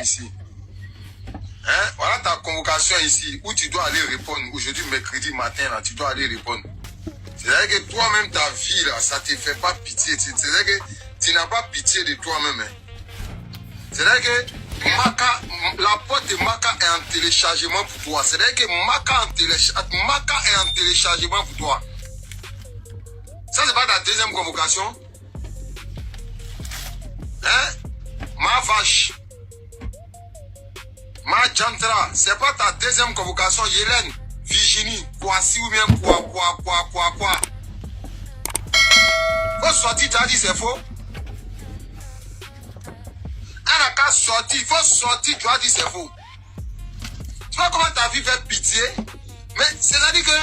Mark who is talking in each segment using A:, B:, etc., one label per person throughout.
A: ici. Hein? Voilà ta convocation ici, où tu dois aller répondre. Aujourd'hui, mercredi matin, là, tu dois aller répondre. C'est-à-dire que toi-même, ta vie, là, ça ne te fait pas pitié. C'est-à-dire que tu n'as pas pitié de toi-même. Hein? C'est-à-dire que la porte de Maka est en téléchargement pour toi. C'est-à-dire que Maka est en téléchargement pour toi. Ça, c'est pas ta deuxième convocation? Hein? Ma vache. Ma Jantra, c'est pas ta deuxième convocation, Hélène, Virginie, Kwasi ou bien quoi. Faut sortir, tu as dit c'est faux. Elle n'a qu'à sortir, il faut sortir, tu as dit c'est faux. Tu vois comment ta vie fait pitié? Mais c'est-à-dire que,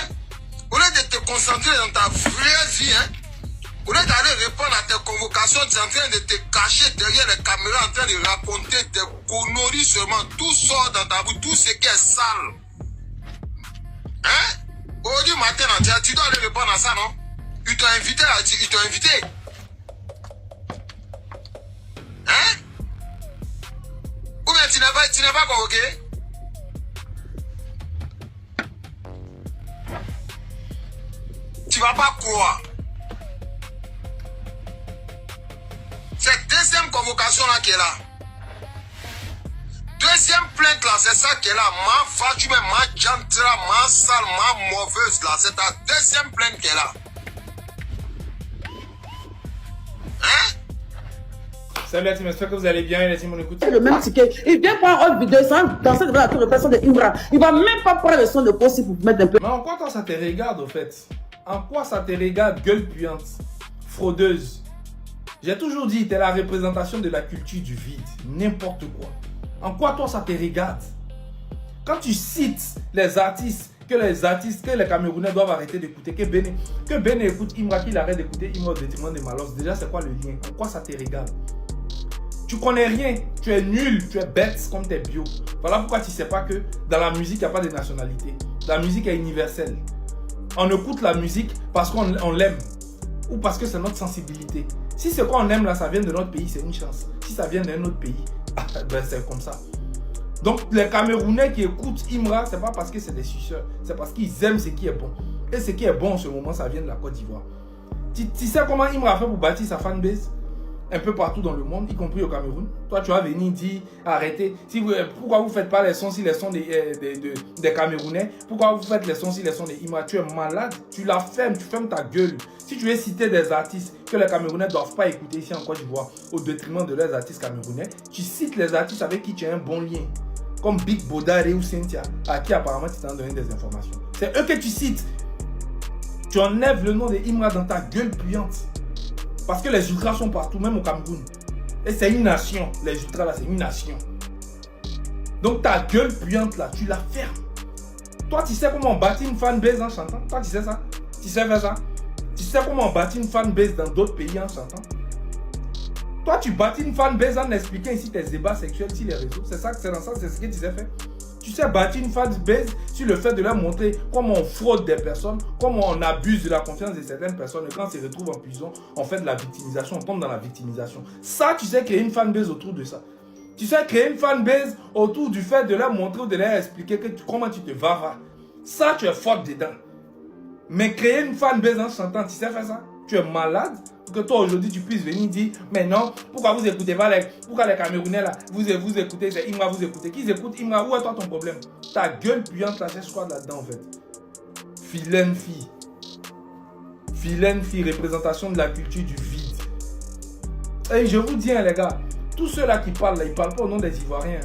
A: au lieu de te concentrer dans ta vraie vie, hein, au lieu d'aller répondre à tes convocations, tu es en train de te cacher derrière les caméras, en train de raconter des conneries seulement. Tout sort dans ta bouche, tout ce qui est sale. Hein? Aujourd'hui matin, tu dois aller répondre à ça, non? Ils t'ont invité, Hein? Ou bien tu n'es pas convoqué? Tu vas pas croire. C'est deuxième convocation là qui est là. Deuxième plainte là, c'est ça qui est là. Ma femme, ma jantra, ma sale, ma mauvaise là. C'est ta deuxième plainte qui est là. Hein?
B: Salut la team, j'espère que vous allez bien. La team, on écoute.
C: Le même ticket. Il vient prendre une vidéo sans danser devant la tour de personne de Imra. Il va même pas prendre le son de Kossi pour mettre un peu.
B: Mais en quoi toi ça te regarde au fait? En quoi ça te regarde, gueule puante, fraudeuse? J'ai toujours dit, t'es la représentation de la culture du vide. N'importe quoi. En quoi toi ça te regarde? Quand tu cites les artistes, que les Camerounais doivent arrêter d'écouter, que Béné écoute Imra, qu'il arrête d'écouter Imra au détriment de Malos. Déjà, c'est quoi le lien? En quoi ça te regarde? Tu connais rien, tu es nul, tu es bête comme tes bio. Voilà pourquoi tu sais pas que dans la musique, il n'y a pas de nationalité. La musique est universelle. On écoute la musique parce qu'on l'aime ou parce que c'est notre sensibilité. Si c'est quoi on aime là, ça vient de notre pays, c'est une chance. Si ça vient d'un autre pays, ben c'est comme ça. Donc les Camerounais qui écoutent Imra, c'est pas parce que c'est des suceurs, c'est parce qu'ils aiment ce qui est bon. Et ce qui est bon en ce moment, ça vient de la Côte d'Ivoire. Tu sais comment Imra a fait pour bâtir sa fanbase un peu partout dans le monde, y compris au Cameroun? Toi, tu vas venir dire, arrêtez. Pourquoi vous ne faites pas les sons si les sons des Camerounais? Pourquoi vous faites les sons si les sons des Imra? Tu es malade, tu la fermes, tu fermes ta gueule. Si tu veux citer des artistes que les Camerounais ne doivent pas écouter ici en Côte d'Ivoire, au détriment de leurs artistes camerounais, tu cites les artistes avec qui tu as un bon lien. Comme Big Bodare ou Cynthia, à qui apparemment tu t'en donnes des informations. C'est eux que tu cites. Tu enlèves le nom de Imra dans ta gueule puante. Parce que les ultras sont partout, même au Cameroun. Et c'est une nation. Les ultras là, c'est une nation. Donc ta gueule puante là, tu la fermes. Toi, tu sais comment on bâtit une fanbase en chantant? Toi, tu sais ça? Tu sais faire ça? Tu sais comment on bâtit une fanbase dans d'autres pays en chantant? Toi, tu bâtis une fanbase en expliquant ici tes débats sexuels sur les réseaux. C'est ça, c'est dans ça, c'est ce que tu sais faire. Tu sais bâtir une fanbase sur le fait de leur montrer comment on fraude des personnes, comment on abuse de la confiance de certaines personnes. Et quand on se retrouve en prison, on fait de la victimisation, on tombe dans la victimisation. Ça, tu sais créer une fanbase autour de ça. Tu sais créer une fanbase autour du fait de leur montrer ou de leur expliquer comment tu te vas. Ça, tu es fort dedans. Mais créer une fanbase en chantant, tu sais faire ça? Tu es malade? Pour que toi aujourd'hui tu puisses venir dire, mais non, pourquoi vous écoutez pas pourquoi les Camerounais là, vous écoutez, c'est Imra, vous écoutez. Qui écoute Imra? Où est toi ton problème? Ta gueule puante là, cherche quoi là-dedans en fait? Vilaine fille. Vilaine fille, représentation de la culture du vide. Et je vous dis, hein, les gars, tous ceux-là qui parlent là, ils parlent pas au nom des Ivoiriens.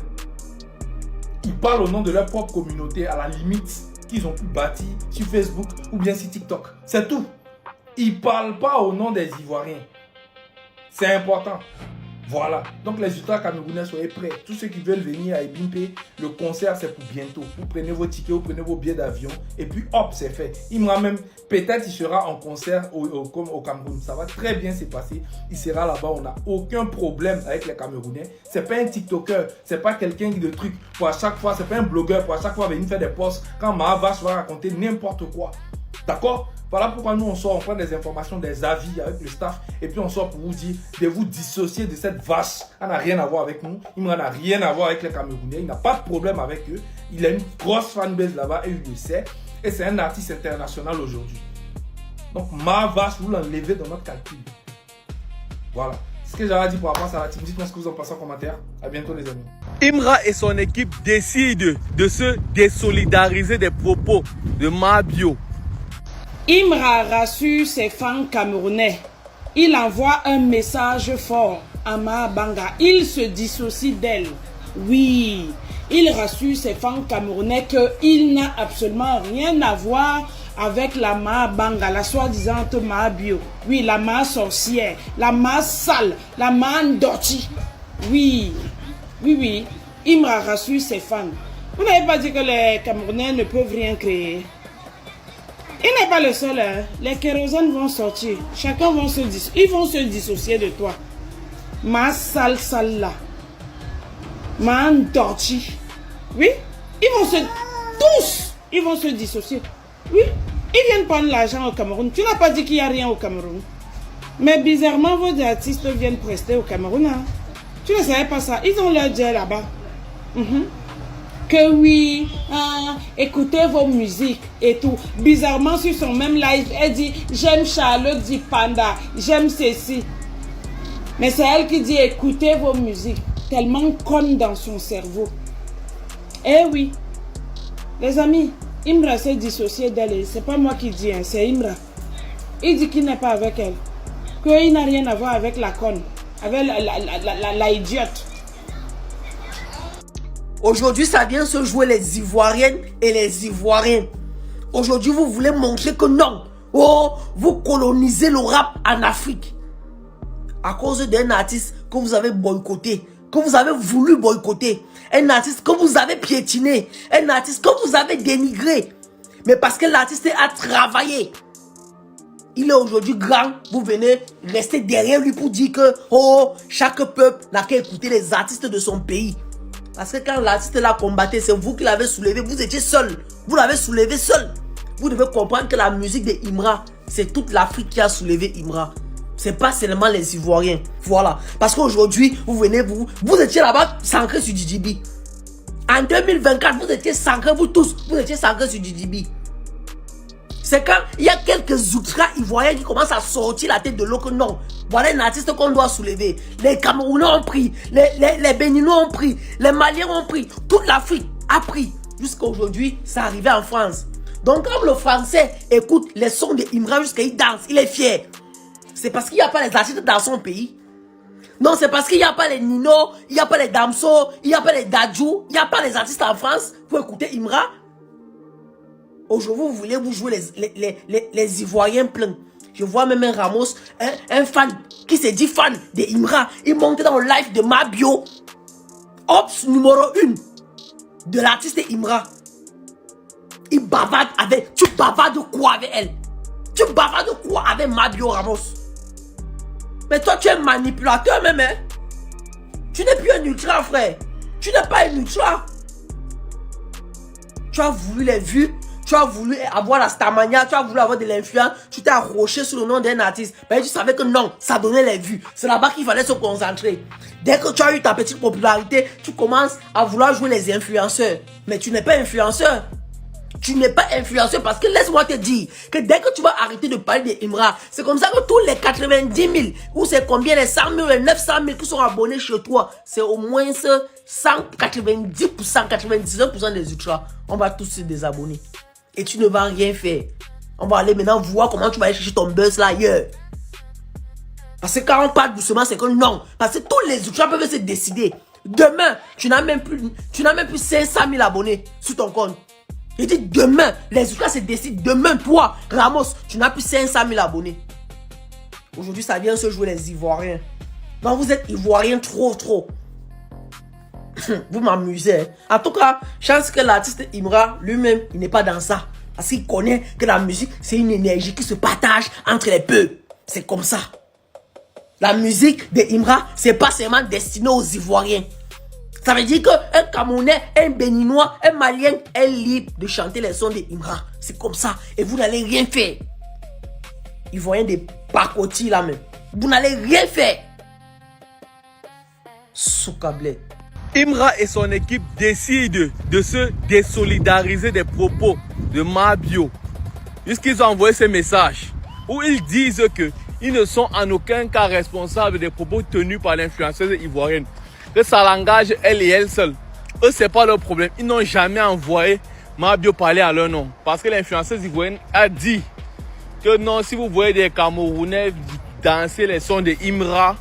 B: Ils parlent au nom de leur propre communauté, à la limite, qu'ils ont pu bâtir sur Facebook ou bien sur TikTok. C'est tout. Ils ne parlent pas au nom des Ivoiriens. C'est important. Voilà. Donc les ultras camerounais, soyez prêts. Tous ceux qui veulent venir à Ebimpe, le concert c'est pour bientôt. Vous prenez vos tickets, vous prenez vos billets d'avion. Et puis hop, c'est fait. Même, peut-être il sera en concert comme au Cameroun. Ça va très bien se passer. Il sera là-bas. On n'a aucun problème avec les Camerounais. Ce n'est pas un TikToker. Ce n'est pas quelqu'un qui de trucs pour à chaque fois. Ce n'est pas un blogueur pour à chaque fois venir faire des posts. Quand Mahavash va raconter n'importe quoi. D'accord? Voilà pourquoi nous on sort, on prend des informations, des avis avec le staff et puis on sort pour vous dire de vous dissocier de cette vache. Elle n'a rien à voir avec nous, Imra n'a rien à voir avec les Camerounais, il n'a pas de problème avec eux. Il a une grosse fanbase là-bas et il le sait. Et c'est un artiste international aujourd'hui. Donc ma vache, vous l'enlevez dans notre calcul. Voilà. Ce que j'avais dit pour rapport à la team, dites-moi ce que vous en pensez en commentaire. À bientôt les amis.
D: Imra et son équipe décident de se désolidariser des propos de Mabio.
C: Imra rassure ses fans camerounais. Il envoie un message fort à Mahabanga. Il se dissocie d'elle. Oui, il rassure ses fans camerounais qu'il n'a absolument rien à voir avec la Mahabanga, la soi-disant Mahabio. Oui, la Maha sorcière, la Maha sale, la Maha ndoti. Oui, oui, oui. Imra rassure ses fans. Vous n'avez pas dit que les Camerounais ne peuvent rien créer? Il n'est pas le seul. Hein. Les kérosènes vont sortir. Chacun va ils vont se dissocier de toi. Ma sale là. Ma ndoti. Oui. Ils vont se dissocier. Oui. Ils viennent prendre l'argent au Cameroun. Tu n'as pas dit qu'il n'y a rien au Cameroun. Mais bizarrement, vos artistes viennent prester au Cameroun. Hein. Tu ne savais pas ça. Ils ont leur jet là-bas. Que oui, écoutez vos musiques et tout. Bizarrement, sur son même live, elle dit « J'aime Charlotte dit Panda, j'aime ceci. » Mais c'est elle qui dit « Écoutez vos musiques. » Tellement conne dans son cerveau. Eh oui, les amis, Imra s'est dissocié d'elle. C'est pas moi qui dis, hein, c'est Imra. Il dit qu'il n'est pas avec elle. Qu'il n'a rien à voir avec la conne, avec la idiote.
E: Aujourd'hui, ça vient se jouer les Ivoiriennes et les Ivoiriens. Aujourd'hui, vous voulez montrer que non. Oh, vous colonisez le rap en Afrique. À cause d'un artiste que vous avez boycotté, que vous avez voulu boycotter. Un artiste que vous avez piétiné. Un artiste que vous avez dénigré. Mais parce que l'artiste a travaillé. Il est aujourd'hui grand. Vous venez rester derrière lui pour dire que oh, chaque peuple n'a qu'à écouter les artistes de son pays. Parce que quand l'artiste l'a combattu, c'est vous qui l'avez soulevé. Vous étiez seul. Vous l'avez soulevé seul. Vous devez comprendre que la musique de Imra, c'est toute l'Afrique qui a soulevé Imra. C'est pas seulement les Ivoiriens. Voilà. Parce qu'aujourd'hui, vous venez, vous étiez là-bas s'ancrer sur DJB. En 2024, vous étiez s'ancrer, vous tous, vous étiez s'ancrer sur DJB. C'est quand il y a quelques ultras ivoiriens qui commencent à sortir la tête de l'eau que non. Voilà un artiste qu'on doit soulever. Les Camerounais ont pris, les Béninois ont pris, les Maliens ont pris, toute l'Afrique a pris. Jusqu'à aujourd'hui, ça arrivait en France. Donc quand le Français écoute les sons de Imra jusqu'à il danse, il est fier. C'est parce qu'il n'y a pas les artistes dans son pays. Non, c'est parce qu'il n'y a pas les Nino, il n'y a pas les Damso, il n'y a pas les Dadju, il n'y a pas les artistes en France pour écouter Imra. Aujourd'hui, vous voulez vous jouer les Ivoiriens pleins. Je vois même un Ramos, un fan qui se dit fan de Imra. Il monte dans le live de Mabio. Ops numéro 1 de l'artiste Imra. Il bavarde avec... Tu bavardes quoi avec elle? Tu bavardes quoi avec Mabio Ramos? Mais toi, tu es manipulateur même, hein? Tu n'es plus un ultra, frère. Tu n'es pas un ultra. Tu as voulu les vues. Tu as voulu avoir la starmania, tu as voulu avoir de l'influence, tu t'es accroché sur le nom d'un artiste. Mais tu savais que non, ça donnait les vues. C'est là-bas qu'il fallait se concentrer. Dès que tu as eu ta petite popularité, tu commences à vouloir jouer les influenceurs. Mais tu n'es pas influenceur. Tu n'es pas influenceur parce que laisse-moi te dire que dès que tu vas arrêter de parler de Imra, c'est comme ça que tous les 90 000, ou c'est combien les 100 000, les 900 000 qui sont abonnés chez toi, c'est au moins 190%, 99% des ultras. On va tous se désabonner. Et tu ne vas rien faire. On va aller maintenant voir comment tu vas aller chercher ton buzz là ailleurs. Parce que quand on parle doucement, c'est que non. Parce que tous les ultras peuvent se décider. Demain, tu n'as même plus 500 000 abonnés sur ton compte. Je dis demain, les ultras se décident. Demain, toi, Ramos, tu n'as plus 500 000 abonnés. Aujourd'hui, ça vient se jouer les Ivoiriens. Non, vous êtes Ivoiriens trop. Vous m'amusez. En tout cas, chance que l'artiste Imra lui-même, il n'est pas dans ça. Parce qu'il connaît que la musique, c'est une énergie qui se partage entre les peuples. C'est comme ça. La musique de Imra, c'est pas seulement destiné aux Ivoiriens. Ça veut dire qu'un Camerounais, un Béninois, un Malien est libre de chanter les sons de Imra. C'est comme ça. Et vous n'allez rien faire. Ivoiriens de pacotille là même. Vous n'allez rien faire. Soukablé.
D: Imra et son équipe décident de se désolidariser des propos de Mabio. Jusqu'ils ont envoyé ce message où ils disent qu'ils ne sont en aucun cas responsables des propos tenus par l'influenceuse ivoirienne. Que ça l'engage elle et elle seule. Eux, c'est pas leur problème. Ils n'ont jamais envoyé Mabio parler à leur nom. Parce que l'influenceuse ivoirienne a dit que non, si vous voyez des Camerounais danser les sons de Imra,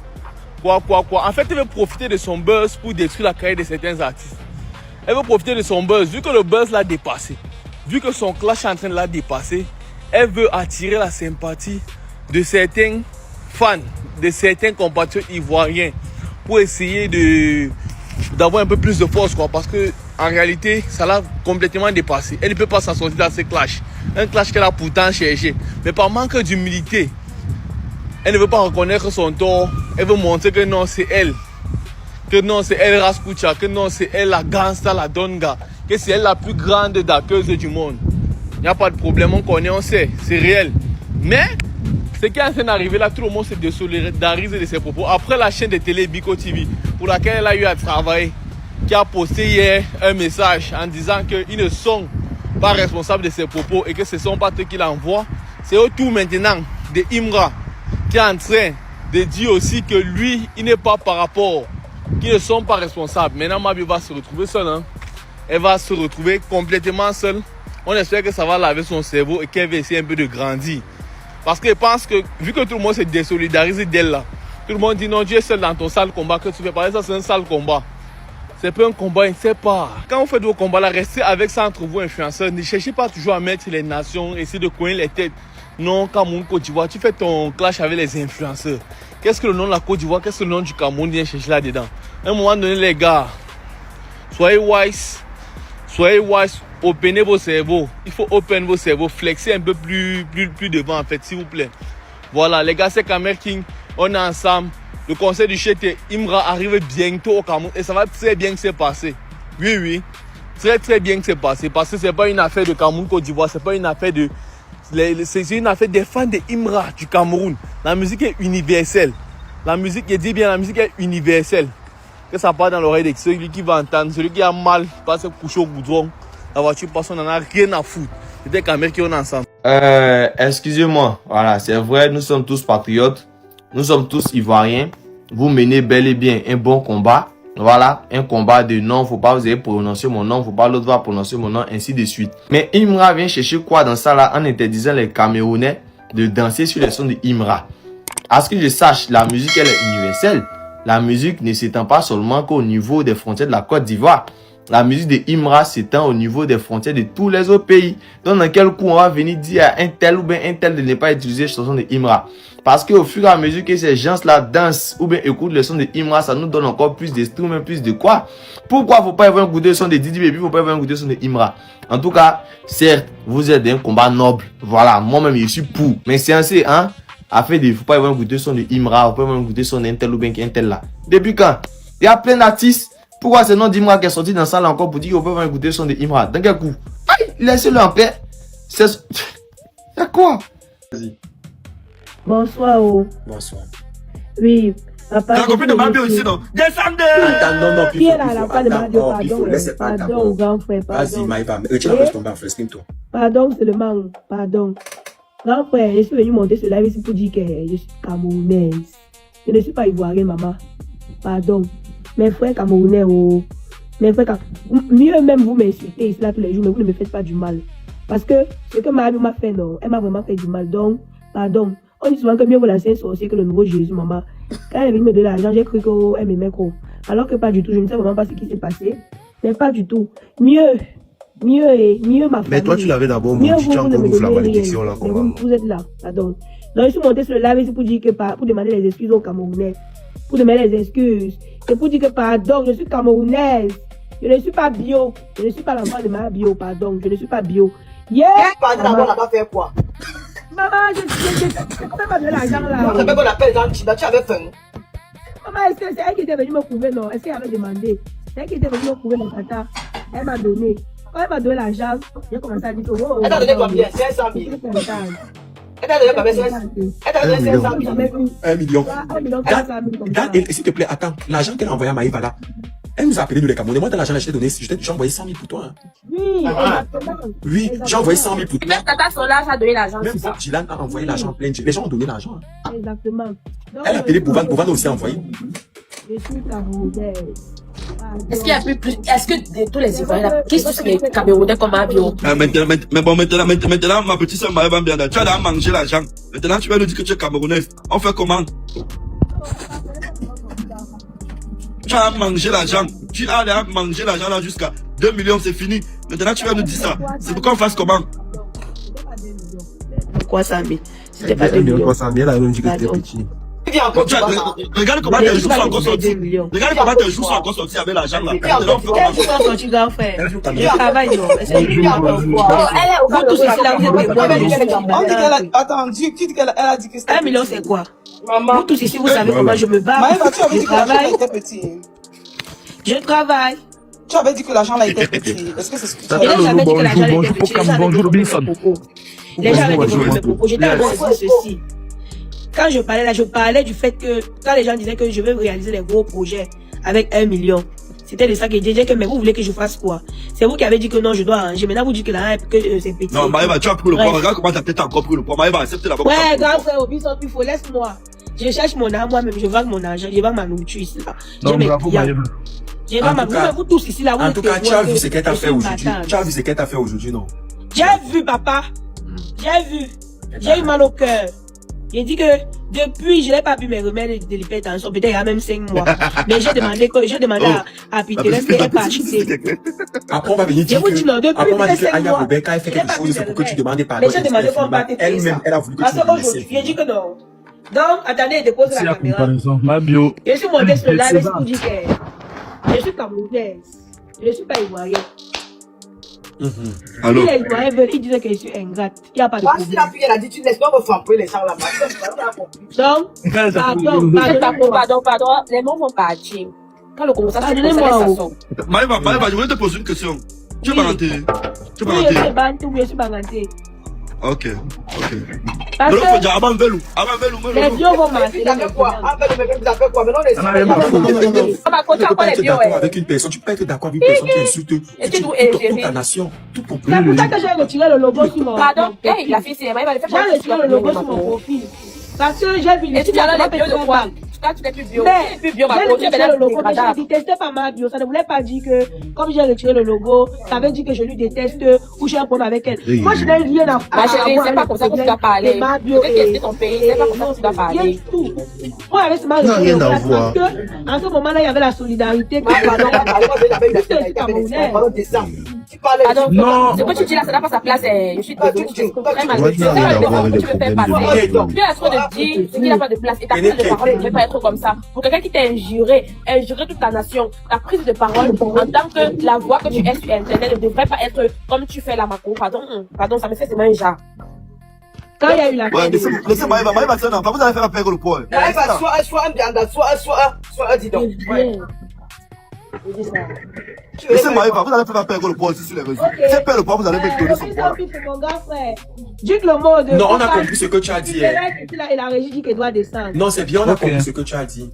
D: quoi. En fait, elle veut profiter de son buzz pour détruire la carrière de certains artistes. Elle veut profiter de son buzz. Vu que le buzz l'a dépassé, vu que son clash est en train de la dépasser, elle veut attirer la sympathie de certains fans, de certains compatriotes ivoiriens pour essayer d'avoir un peu plus de force, quoi. Parce que en réalité, ça l'a complètement dépassé. Elle ne peut pas s'en sortir dans ce clash. Un clash qu'elle a pourtant cherché. Mais par manque d'humilité, elle ne veut pas reconnaître son tort. Elle veut montrer que non, c'est elle. Que non, c'est elle Raskucha. Que non, c'est elle la gangsta, la donga. Que c'est elle la plus grande daqueuse du monde. Il n'y a pas de problème, on connaît, on sait. C'est réel. Mais, ce qui est en train d'arriver là, tout le monde se désolidarise de ses propos. Après la chaîne de télé Biko TV, pour laquelle elle a eu à travailler, qui a posté hier un message en disant qu'ils ne sont pas responsables de ses propos et que ce ne sont pas eux qui l'envoient. C'est autour maintenant de Imra qui est en train de dire aussi que lui, il n'est pas par rapport, qu'ils ne sont pas responsables. Maintenant, Mabio va se retrouver seule. Hein. Elle va se retrouver complètement seule. On espère que ça va laver son cerveau et qu'elle va essayer un peu de grandir. Parce qu'elle pense que, vu que tout le monde s'est désolidarisé d'elle là, tout le monde dit non, tu es seul dans ton sale combat que tu fais. Par exemple, ça c'est un sale combat. C'est pas un combat, il ne sait pas. Quand vous faites vos combats là, restez avec ça entre vous, influenceurs. Ne cherchez pas toujours à mettre les nations, essayer de coincer les têtes. Non, Cameroun, Côte d'Ivoire, tu fais ton clash avec les influenceurs. Qu'est-ce que le nom de la Côte d'Ivoire, qu'est-ce que le nom du Cameroun vient chercher là-dedans? À un moment donné, les gars, soyez wise, openez vos cerveaux. Il faut open vos cerveaux, flexer un peu plus devant en fait, s'il vous plaît. Voilà, les gars, c'est Camer King, on est ensemble. Le conseil du chef Imra arrive bientôt au Cameroun et ça va très bien se passer. Oui, très bien se passer parce que c'est pas une affaire de Cameroun Côte d'Ivoire, c'est pas une affaire de c'est une affaire des fans de Imra du Cameroun. La musique est universelle. La musique, je dis bien, la musique est universelle. Que ça part dans l'oreille de celui qui va entendre, celui qui a mal, passe coucher au goudron. La voiture passe, on n'en a rien à foutre. C'était Camer qui on est ensemble.
F: Excusez-moi, voilà, c'est vrai, nous sommes tous patriotes, nous sommes tous ivoiriens. Vous menez bel et bien un bon combat. Voilà, un combat de non, faut pas vous allez prononcer mon nom, faut pas l'autre va prononcer mon nom, ainsi de suite. Mais Imra vient chercher quoi dans ça là en interdisant les Camerounais de danser sur les sons de Imra. À ce que je sache, la musique elle est universelle. La musique ne s'étend pas seulement qu'au niveau des frontières de la Côte d'Ivoire. La musique de Imra s'étend au niveau des frontières de tous les autres pays. Donc dans quel coup on va venir dire à un tel ou bien un tel de ne pas utiliser le son de Imra. Parce qu'au fur et à mesure que ces gens-là dansent ou bien écoutent le son de Imra, ça nous donne encore plus d'instruments, plus de quoi. Pourquoi faut pas avoir un goûter le son de Didi Baby, faut pas avoir un goûter le son de Imra. En tout cas, certes, vous êtes un combat noble. Voilà, moi-même je suis pour. Mais c'est ainsi, hein, afin de, faut pas avoir un goûter le son de Imra, faut pas avoir un goûter le son d'un tel ou bien qu'un tel là. Depuis quand? Il y a plein d'artistes. Pourquoi c'est non d'Imra qui est sorti dans ça là encore pour dire qu'on peut avoir un goûter le son de Imra? Dans quel coup? Aïe, laissez-le en paix. C'est... Y'a quoi? Vas-y.
G: Bonsoir. Oh.
E: Bonsoir.
G: Oui, papa.
H: La copine de Mabio ici, non? Descendez!
E: Non,
G: Qui est là, la femme de Mabio, pardon. Pardon, grand frère, pardon.
H: Vas-y, Maïva, tu vas tomber en fresque, toi.
G: Pardon seulement, pardon. Grand frère, je suis venu monter ce live ici pour dire que je suis camerounaise. Je ne suis pas ivoirienne, maman. Pardon. Mes frères camerounais, oh. Mes frères mieux même vous m'insultez ici là tous les jours, mais vous ne me faites pas du mal. Parce que ce que Mabio m'a fait, non, elle m'a vraiment fait du mal. Donc, pardon. On dit souvent que mieux vaut la Sainte Sorcière que le nouveau Jésus, maman. Quand elle est venue me donner l'argent, j'ai cru qu'elle m'aimait trop. Alors que pas du tout, je ne sais vraiment pas ce qui s'est passé. Mais pas du tout. Mieux ma famille.
H: Mais toi, tu l'avais d'abord dit, tu as encore ouvert la malédiction là.
G: Vous êtes là, pardon. Donc je suis montée sur le live ici pour dire que pour demander les excuses aux Camerounais. Pour demander les excuses. Et pour dire que pardon, je suis camerounaise. Je ne suis pas bio. Je ne suis pas l'enfant de ma bio, pardon. Je ne suis pas bio. Yeah!
E: Pardon, on n'a pas fait quoi?
G: Maman, je ne pas de l'argent là.
E: On appelle qu'on appelle dans tu avais faim.
G: Maman, c'est elle qui était venue me couvrir, non? Est-ce qu'elle avait demandé? C'est elle qui était venue me couvrir mon tata. Elle m'a donné. Quand elle m'a donné l'argent, j'ai commencé à dire que oh.
E: Elle t'a donné combien? 500 000. Elle t'a donné combien? Elle t'a donné 500 000.
H: 1 million.
G: 1 million, 400 000 comme ça.
H: Regarde, s'il te plaît, attends. L'argent qu'elle a envoyé à Maïva là, elle nous a appelé nous les Camerounais. Moi, dans l'argent, j'ai donné, j'ai envoyé 100 000 pour toi. Hein.
G: Oui, exactement.
H: Oui, j'ai envoyé 100 000 pour toi.
C: Même Tata Solange a donné l'argent.
H: Même Bob Dylan a envoyé l'argent plein. Les gens ont donné l'argent. Hein.
G: Exactement. Donc,
H: Elle a appelé Bouvan, Bouvan a aussi envoyé.
G: Je suis camerounaise.
C: Est-ce qu'il y a plus, est-ce que de tous les Ivoiriens là, qui sont les Camerounais comme Mabio?
I: Maintenant, ma petite soeur Maëva Mbianda, tu as mangé l'argent. Maintenant, tu vas nous dire que tu es camerounaise. On fait comment? Tu as mangé l'argent. Tu as mangé l'argent là jusqu'à 2 millions, c'est fini. Maintenant, tu vas nous dire ça. C'est pourquoi on fasse comment?
E: Quoi, ça, mais c'était pas 2 millions.
H: 300 000, elle a même dit que c'était petit.
I: Regarde comment tes jours sont encore sortis. Regarde comment tes jours sont encore sortis avec l'argent là. Maintenant, on fait comment?
E: Quels jours sont sortis, grand frère? Je travaille, non.
C: Elle est au
E: Vous tous ici là, vous êtes
J: On dit qu'elle a... Attends, tu dis qu'elle a dit que c'était...
E: 1 million, c'est quoi? Vous tous ici, vous savez comment je me bats.
J: Maëva, tu avais dit
E: Je
J: que l'argent
E: travaille.
J: était petit.
E: Je travaille.
J: Tu avais dit que l'argent là était petit. Est-ce que c'est ce que tu as
E: Et là,
J: dit?
E: j'avais dit que l'argent était petit. Les gens avaient découvert mes propos. J'étais en train de dire ceci. Quand je parlais là, je parlais du fait que quand les gens disaient que je vais réaliser les gros projets avec 1 million, c'était de ça que je disais que mais vous voulez que je fasse quoi? C'est vous qui avez dit que non, je dois arranger. Maintenant vous dites que là, que c'est petit.
I: Non, Maëva, tu as pris le poids. Regarde comment ta tête a encore pris le poids. Maëva, accepte la
E: Ouais, grand frère, au bison, il faut laisse-moi. Je cherche mon âme moi-même, je vends mon argent, je vends ma nourriture ici là. J'ai mes clients. Je vends ma nourriture, vous tous ici là.
H: En tout cas, tu as vu ce qu'elle t'a fait aujourd'hui. Tu as vu ce qu'elle t'a fait aujourd'hui, non?
E: J'ai vu, papa. J'ai vu. J'ai eu mal au cœur. J'ai dit que depuis, je n'ai pas pu me remettre de l'hypertension, peut-être il y a même 5 mois. Mais j'ai demandé à Peter, est-ce qu'elle pas acheté?
H: Après, on va venir dire que, après, on va dire que Aya Bobek a fait quelque chose, c'est pour que tu demandes pardon.
E: Mais j'ai demandé qu'on parte
H: elle-même, elle a voulu que tu
E: me laisses. J'ai dit que non. Donc, attendez, dépose la caméra. Je suis montée sur le live pour dire que je suis camerounaise. Je ne suis pas ivoirienne. Si les Ivoiriens veulent, ils disent que je suis ingrate. Il n'y a pas de problème.
J: Si la fille, elle a dit, tu ne laisses pas me frapper les gens là-bas.
E: Donc,
C: pardon, les mots vont partir. Quand le commence à se poser,
I: Maëva, je voulais te poser une question. Tu es baranté? Tu es
E: oui,
I: baranté?
E: je suis baranté.
I: Ok.
E: Parce
I: Mais
E: que
I: faut dire avant Velou.
E: les vieux vont marcher.
J: Vous avez quoi? Vous avez quoi? Maintenant, les
H: Tu ne peux pas être d'accord avec une personne, tu peux être d'accord avec une personne qui insulte toute ta nation, tout ton peuple.
E: C'est pour ça que j'ai retiré le logo sur mon
C: pardon, la fille, c'est Maëva,
E: j'ai retiré le logo sur mon profil. Parce que j'ai vu
C: et tu as la bio de quoi? Quand tu n'es plus bio,
E: mais
C: plus bio,
E: j'ai retiré le logo, mais je ne détestais pas ma bio. Ça ne voulait pas dire que, comme j'ai retiré le logo, ça veut dire que je lui déteste ou j'ai un problème avec elle. Moi, je n'ai rien à
C: ma chérie, c'est pas comme ça que tu dois parler. Tu veux tester ton pays, c'est pas comme ça que tu dois parler.
E: Moi, avec ce mal, rien à voir. Parce que, en ce moment-là, il y avait la solidarité.
C: Non. Ce que tu dis là, ça n'a pas sa place. Je suis désolée. Tu es mal. Tu veux faire passer. Tu es en train de dire ce qui n'a pas de place. Et ta prise de parole ne devrait pas être comme ça. Pour quelqu'un qui t'a injuré toute ta nation, ta prise de parole en tant que la voix que tu es sur Internet ne devrait pas être comme tu fais là, Macron. Pardon, ça me fait seulement un genre.
E: Quand il y a eu la
I: ouais, laissez Maëva, c'est un enfant. Vous allez faire perdre le poids.
J: Maëva, soit un Bianda, soit un Didon.
I: Laissez Maëva, vous allez faire perdre le poids aussi sur les réseaux. Si elle perd le poids, vous allez me donner son poids.
E: Mon grand frère. Dis que le mot de.
H: Non, on a compris ce que tu as dit.
E: Et la régie dit qu'elle doit descendre.
H: Non, c'est bien, on a compris ce que tu as dit.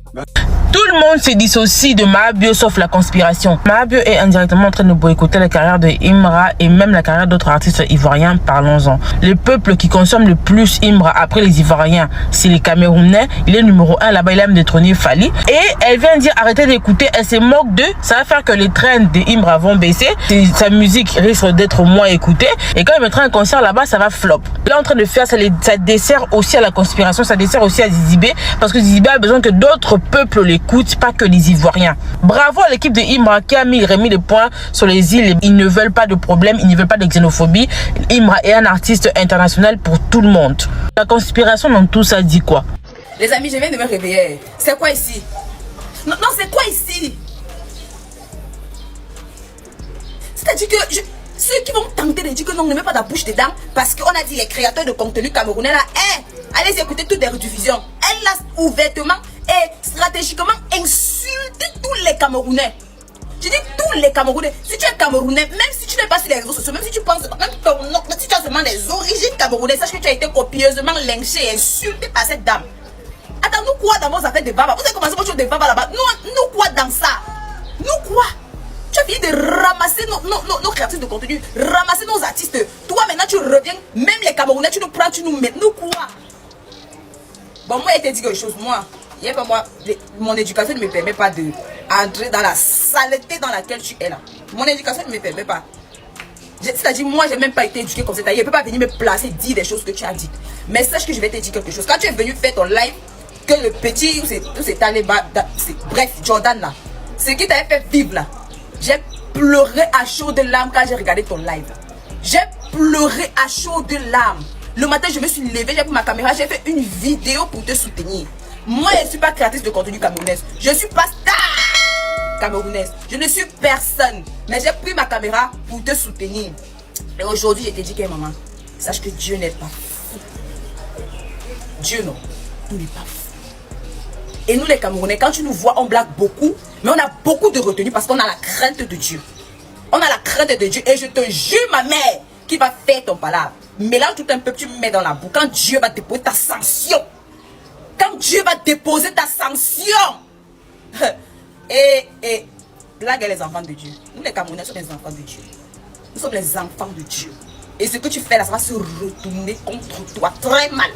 K: Tout le monde se dissocie de Mabio sauf la conspiration. Mabio est indirectement en train de boycotter la carrière de Imra et même la carrière d'autres artistes ivoiriens, parlons-en. Le peuple qui consomme le plus Imra après les Ivoiriens, c'est les Camerounais. Il est numéro 1 là-bas, il aime détrôner Fali. Et elle vient dire arrêtez d'écouter, elle se moque d'eux. Ça va faire que les trends de Imra vont baisser. Sa musique risque d'être moins écoutée. Et quand il mettra un concert là-bas, ça va flop. Il est en train de faire, ça dessert aussi à la conspiration, ça dessert aussi à Zizibé. Parce que Zizibé a besoin que d'autres peuples l'écoutent, pas que les Ivoiriens. Bravo à l'équipe de Imra qui a remis les points sur les îles. Ils ne veulent pas de problème, ils ne veulent pas de xénophobie. Imra est un artiste international pour tout le monde. La conspiration dans tout ça dit quoi?
C: Les amis, je viens de me réveiller. C'est quoi ici? Non, c'est quoi ici? C'est-à-dire que ceux qui vont tenter de dire que non, ne met pas la bouche dedans parce qu'on a dit les créateurs de contenu camerounais là, allez écouter toutes les rediffusions. Elle a ouvertement et stratégiquement insulté tous les Camerounais. Je dis tous les Camerounais. Si tu es Camerounais, même si tu
H: n'es pas sur les réseaux sociaux, même si tu penses, même ton nom, si tu as seulement des origines camerounaises, sache que tu as été copieusement lynché et insulté par cette dame. Attends, nous quoi dans vos affaires de baba? Vous avez commencé votre chose de baba là-bas. Nous quoi dans ça? Nous quoi? Tu as fini de ramasser nos créatrices de contenu, ramasser nos artistes. Toi maintenant tu reviens, même les Camerounais, tu nous prends, tu nous mets. Nous quoi? Bon, moi je te dis quelque chose, moi, mon éducation ne me permet pas de entrer dans la saleté dans laquelle tu es là. Mon éducation ne me permet pas. C'est-à-dire, moi, je n'ai même pas été éduqué comme ça. Il ne peut pas venir me placer, dire des choses que tu as dites. Mais sache que je vais te dire quelque chose. Quand tu es venu faire ton live, que le petit, ou c'est Taléba, bref, Jordan là, ce qui t'avait fait vivre là, j'ai pleuré à chaudes larmes quand j'ai regardé ton live. J'ai pleuré à chaudes larmes. Le matin, je me suis levée, j'ai pris ma caméra, j'ai fait une vidéo pour te soutenir. Moi, je ne suis pas créatrice de contenu camerounaise. Je ne suis pas star camerounaise. Je ne suis personne. Mais j'ai pris ma caméra pour te soutenir. Et aujourd'hui, je te dis que maman, sache que Dieu n'est pas fou. Dieu non, il n'est pas fou. Et nous les Camerounais, quand tu nous vois, on blague beaucoup, mais on a beaucoup de retenue parce qu'on a la crainte de Dieu. On a la crainte de Dieu. Et je te jure, ma mère, qui va faire ton palabre. Mélange tout un peu, tu me mets dans la boue. Quand Dieu va déposer ta sanction. Quand Dieu va déposer ta sanction. Et blague les enfants de Dieu. Nous les Camerounais sommes les enfants de Dieu. Nous sommes les enfants de Dieu. Et ce que tu fais là, ça va se retourner contre toi très mal.